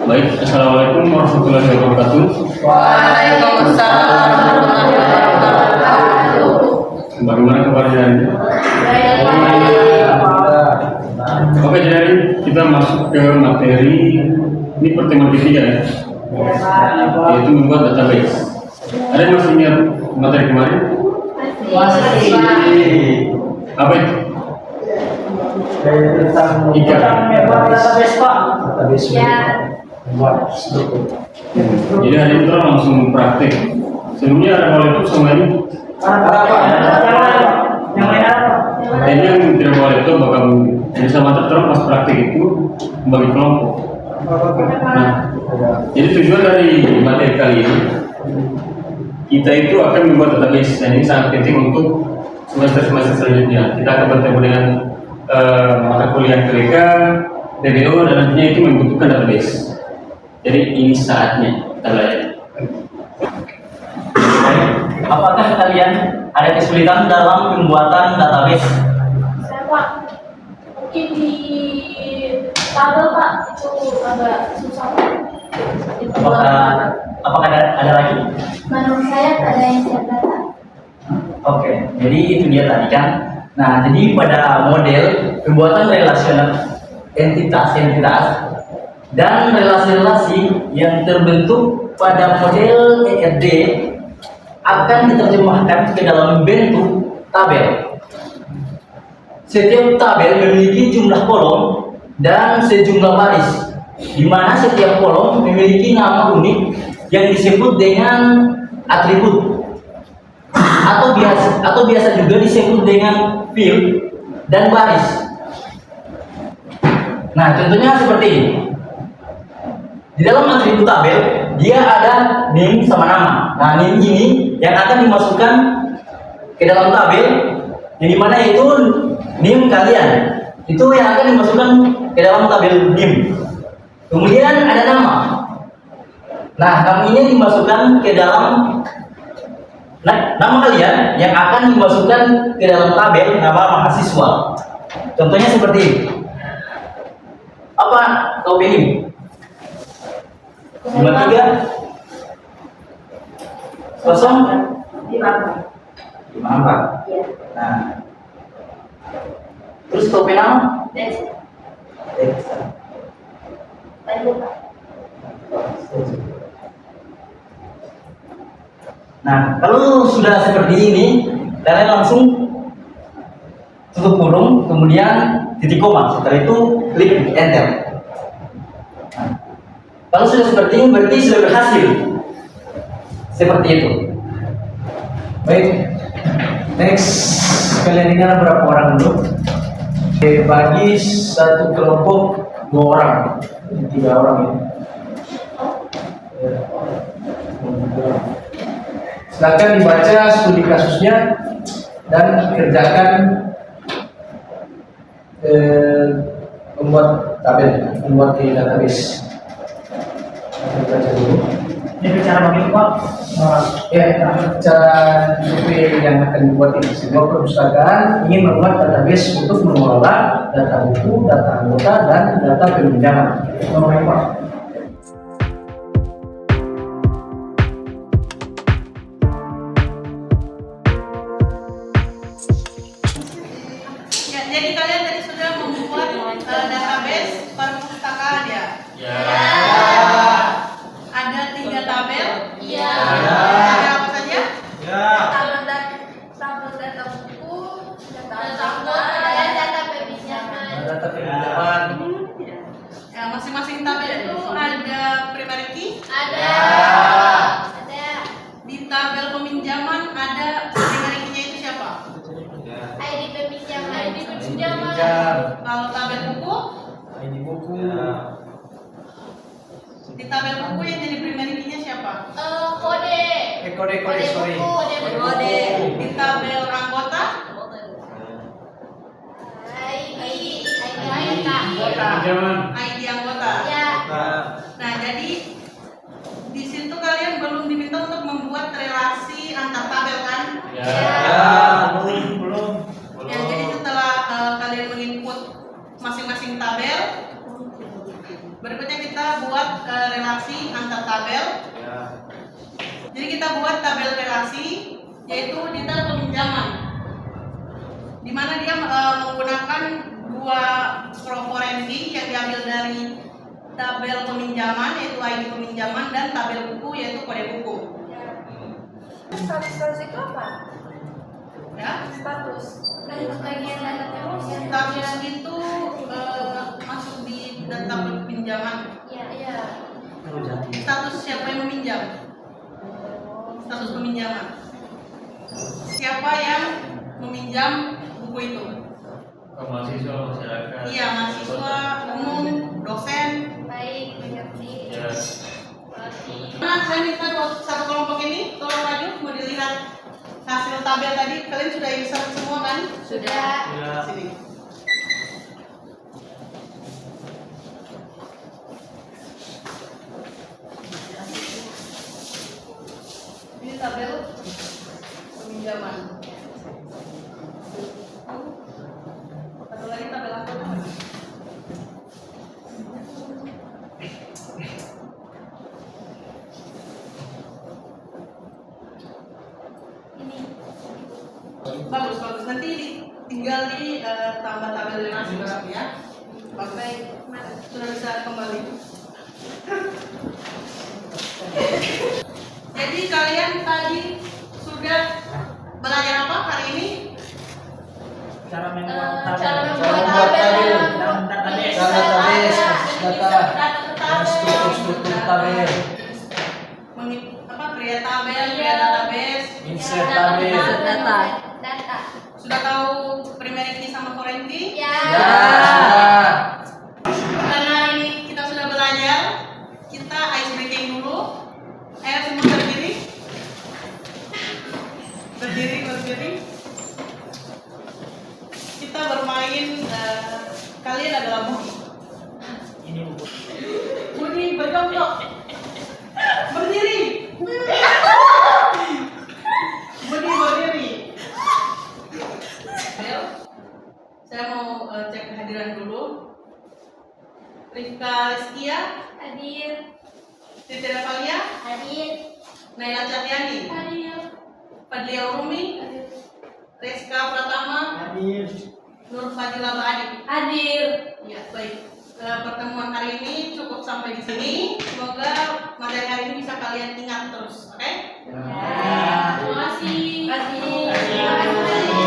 Baik, assalamualaikum warahmatullahi wabarakatuh. Waalaikumsalam warahmatullahi wabarakatuh. Bagaimana kabarnya hari ini? Oke, jadi kita masuk ke materi ini pertemuan ketiga ya, yaitu membuat database. Ada yang masih ingat materi kemarin? Apa itu? Tentang database Pak. Database membuat struktur. Jadi hari ini kita langsung praktek. Sebelumnya ada boleh itu sama ini? Yang lain apa? Ini yang tidak boleh itu bakal bisa mata terang pas praktek itu bagi kelompok. Nah, jadi tujuan dari materi kali ini kita itu akan membuat database. Dan ini sangat penting untuk semester selanjutnya. Kita akan bertemu dengan mata kuliah mereka, PBO, dan nantinya itu membutuhkan database. Jadi ini saatnya kita belajar. Apakah kalian ada kesulitan dalam pembuatan database? Saya Pak, mungkin di tabel Pak itu agak susah. Apakah ada lagi? Menurut saya ada yang siap data. Oke, jadi itu dia tadi kan. Nah, jadi pada model pembuatan relasional entitas dan relasi-relasi yang terbentuk pada model ERD akan diterjemahkan ke dalam bentuk tabel. Setiap tabel memiliki jumlah kolom dan sejumlah baris, di mana setiap kolom memiliki nama unik yang disebut dengan atribut atau biasa juga disebut dengan field dan baris. Nah, contohnya seperti ini. Di dalam atribut tabel, dia ada name sama nama. Nah, name ini yang akan dimasukkan ke dalam tabel, yang dimana itu name kalian. Itu yang akan dimasukkan ke dalam tabel name. Kemudian ada nama. Nah, nama ini dimasukkan ke dalam nama kalian yang akan dimasukkan ke dalam tabel nama mahasiswa. Contohnya seperti ini. Apa kau pilih? 53 kosong 54. Iya. Nah, terus kau pilih nama? Desa. Lanjut Pak. Nah, kalau sudah seperti ini, kalian langsung tutup kurung, kemudian titik koma. Setelah itu klik enter. Nah, kalau sudah seperti ini, berarti sudah berhasil. Seperti itu. Baik. Next, kalian ini ada berapa orang dulu? Bagi satu kelompok 2 orang, 3 orang ini. Silakan dibaca studi kasusnya dan kerjakan membuat tabel, membuat di database. Kita baca dulu. Ini bicara bagaimana Pak? Ya, cara DP yang akan dibuat ini. Sebuah perpustakaan ingin membuat database untuk mengelola data buku, data anggota, dan data peminjaman. Nomor Pak. Ya, jadi kalian tadi sudah membuat database perpustakaan ya? Ya. Ada 3 tabel? Iya. Ada apa saja? Tabel data buku, data anggota, dan data peminjaman. Data peminjaman. Ya, masing-masing tabel itu ada primary key. Ada. Di tabel peminjaman ada primary key-nya itu siapa? ID peminjaman. Kalau tabel buku, Ini buku. di tabel buku yang jadi primary key-nya siapa? Kode. Kode, sorry. Kode. Di tabel anggota, ID anggota. Pinjaman. ID anggota. Ya. Nah, jadi di situ kalian belum diminta untuk membuat relasi antar tabel kan? Belum. Ya, jadi setelah kalian menginput masing-masing tabel, berikutnya kita buat relasi antar tabel. Jadi kita buat tabel relasi, yaitu detail peminjaman, di mana dia menggunakan dua proforendi yang diambil dari tabel peminjaman, yaitu ID peminjaman, dan tabel buku, yaitu kode buku. Status itu apa? Ya, Status. Dan bagian data terus. status itu masuk di data pinjaman. Iya. Status siapa yang meminjam? Status peminjaman. Siapa yang meminjam buku itu? Mahasiswa, masyarakat. Iya, mahasiswa, umum, dosen. Baik, mengerti. Ya. Nah, saya minta satu kelompok ini tolong maju, mau dilihat hasil tabel tadi. Kalian sudah insert semua kan? Sudah. Sini. Ini tabel peminjaman. Satu lagi tabel apa? Ini. Bagus. Nanti tinggal di tambah tabel relasi berarti ya. Bagus. Baik, mana? Sudah bisa kembali. Jadi kalian tadi sudah belajar apa hari ini? Cara Cara membuat membuat tabel. tabel. Dan database. Database, data, Data struktur tabel, create tabel, create database. insert tabel. Data. Sudah tahu primary key sama foreign key? Ya. Ya, Karena ini kita sudah belajar, kita ice breaking dulu. Ayo semua berdiri. Berdiri. Kita bermain, kalian adalah Budi. Ini buku. Budi berjongkok. Berdiri. Budi berdiri. Ayo. Saya mau cek kehadiran dulu. Rifka Rizkia, Hadir. Titi Revalia, Hadir. Naila Cahyani, Hadir. Fadlia Urumi, Hadir. Reska Pratama, Hadir. Nur Fadila Baadi. Hadir. Ya, baik. Pertemuan hari ini cukup sampai di sini. Semoga materi hari ini bisa kalian ingat terus, oke? Ya. Terima kasih. Terima kasih.